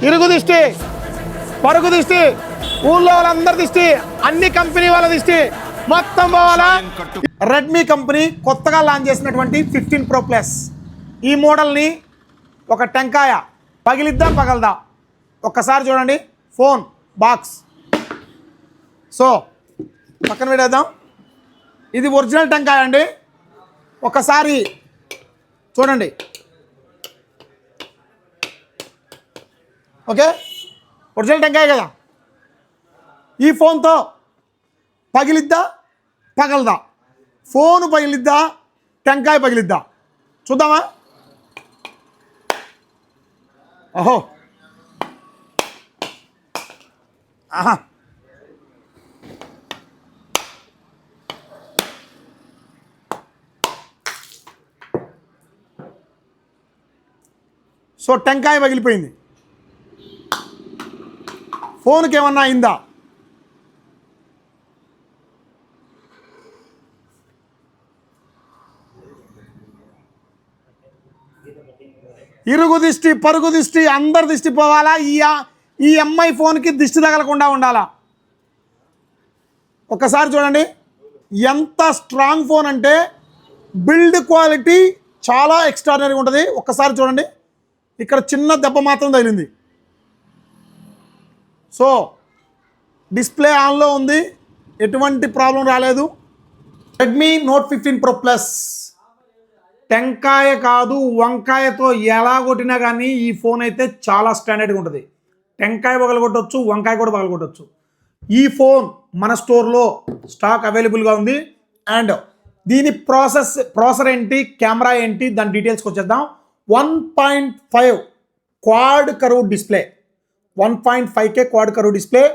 ఇరుగు దిష్టి, పరుగు దిష్టి, ఊళ్ళో వాళ్ళందరి దిష్టి, అన్ని కంపెనీ వాళ్ళ దిష్టి మొత్తం పోవాలా. రెడ్మీ కంపెనీ కొత్తగా లాంచ్ చేసినటువంటి 15 Pro Plus ఈ మోడల్ని ఒక టెంకాయ పగిలిద్దా పగలదా ఒక్కసారి చూడండి. ఫోన్ బాక్స్ సో పక్కన పెట్టేద్దాం. ఇది ఒరిజినల్ టెంకాయ అండి. ఒకసారి చూడండి. ఓకే, ఒరిజినల్ టెంకాయ కదా. ఈ ఫోన్తో పగిలిద్దా పగలదా, ఫోన్ పగిలిద్దా టెంకాయ పగిలిద్దా చూద్దామా. ఓహో, ఆహా, సో టెంకాయ పగిలిపోయింది. ఫోన్కి ఏమన్నా అయిందా? ఇరుగు దిష్టి, పరుగు దిష్టి, అందరి దిష్టి పోవాలా. ఈ ఎంఐ ఫోన్కి దిష్టి తగలకుండా ఉండాలా. ఒకసారి చూడండి, ఎంత స్ట్రాంగ్ ఫోన్ అంటే బిల్డ్ క్వాలిటీ చాలా ఎక్స్ట్రాడినరీగా ఉంటుంది. ఒక్కసారి చూడండి, ఇక్కడ చిన్న దెబ్బ మాత్రం తగిలింది. సో డిస్ప్లే ఆన్లో ఉంది, ఎటువంటి ప్రాబ్లం రాలేదు. రెడ్మీ నోట్ 15 Pro Plus టెంకాయ కాదు వంకాయతో ఎలా కొట్టినా కానీ ఈ ఫోన్ అయితే చాలా స్టాండర్డ్గా ఉంటుంది. టెంకాయ పగలగొట్టవచ్చు, వంకాయ కూడా పగలగొట్టవచ్చు. ఈ ఫోన్ మన స్టోర్లో స్టాక్ అవైలబుల్గా ఉంది. అండ్ దీని ప్రాసెసర్ ఏంటి, కెమెరా ఏంటి, దాని డీటెయిల్స్కి వచ్చేద్దాం. 1.5 quad curve display, 1.5K quad curve display,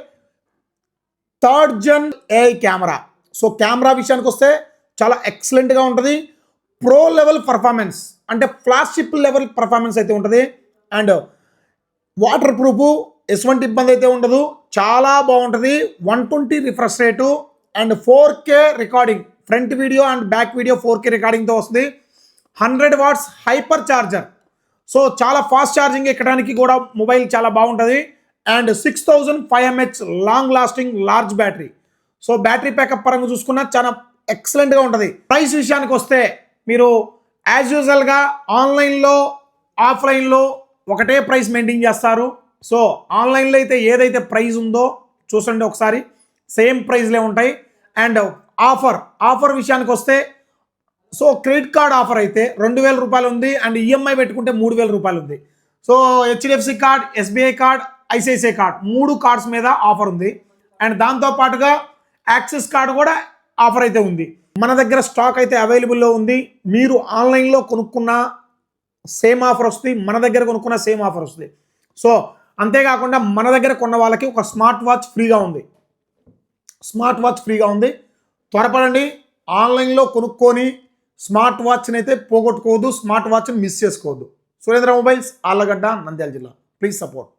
3rd Gen AI camera. So camera విషయానికి వస్తే చాలా ఎక్సలెంట్గా ఉంటుంది. ప్రో లెవెల్ పర్ఫార్మెన్స్ అంటే ఫ్లాగ్షిప్ లెవెల్ పర్ఫార్మెన్స్ అయితే ఉంటుంది. అండ్ వాటర్ ప్రూఫ్, ఎటువంటి ఇబ్బంది అయితే ఉండదు, చాలా బాగుంటుంది. 120 refresh rate and 4K recording, front video and back video 4K రికార్డింగ్తో వస్తుంది. 100 watts హైపర్ ఛార్జర్. సో చాలా ఫాస్ట్ ఛార్జింగ్ ఎక్కడానికి కూడా మొబైల్ చాలా బాగుంటుంది. And 6500 mAh long lasting large battery. So battery pack up పరంగా చూసుకున్నా చాలా ఎక్సలెంట్గా ఉంటుంది. ప్రైస్ విషయానికి వస్తే మీరు యాజ్ యూజువల్గా ఆన్లైన్లో ఆఫ్లైన్లో ఒకటే ప్రైస్ మెయింటైన్ చేస్తారు. సో ఆన్లైన్లో అయితే ఏదైతే ప్రైస్ ఉందో చూసండి ఒకసారి, సేమ్ ప్రైస్లే ఉంటాయి. అండ్ ఆఫర్ విషయానికి వస్తే సో క్రెడిట్ కార్డ్ ఆఫర్ అయితే 2000 రూపాయలు ఉంది. అండ్ ఈఎంఐ పెట్టుకుంటే 3000 రూపాయలు ఉంది. So HDFC card, SBI card, ICICI card, 3 cards మీద ఆఫర్ ఉంది. అండ్ దాంతోపాటుగా యాక్సిస్ కార్డు కూడా ఆఫర్ అయితే ఉంది. మన దగ్గర స్టాక్ అయితే అవైలబుల్లో ఉంది. మీరు ఆన్లైన్లో కొనుక్కున్న సేమ్ ఆఫర్ వస్తుంది, మన దగ్గర కొనుక్కున్న సేమ్ ఆఫర్ వస్తుంది. సో అంతేకాకుండా మన దగ్గర కొన్న వాళ్ళకి ఒక స్మార్ట్ వాచ్ ఫ్రీగా ఉంది. త్వరపడండి, ఆన్లైన్లో కొనుక్కొని స్మార్ట్ వాచ్ని అయితే పోగొట్టుకోవద్దు, స్మార్ట్ వాచ్ని మిస్ చేసుకోవద్దు. సురేంద్ర మొబైల్స్, ఆళ్ళగడ్డ, నంద్యాల జిల్లా. Please support.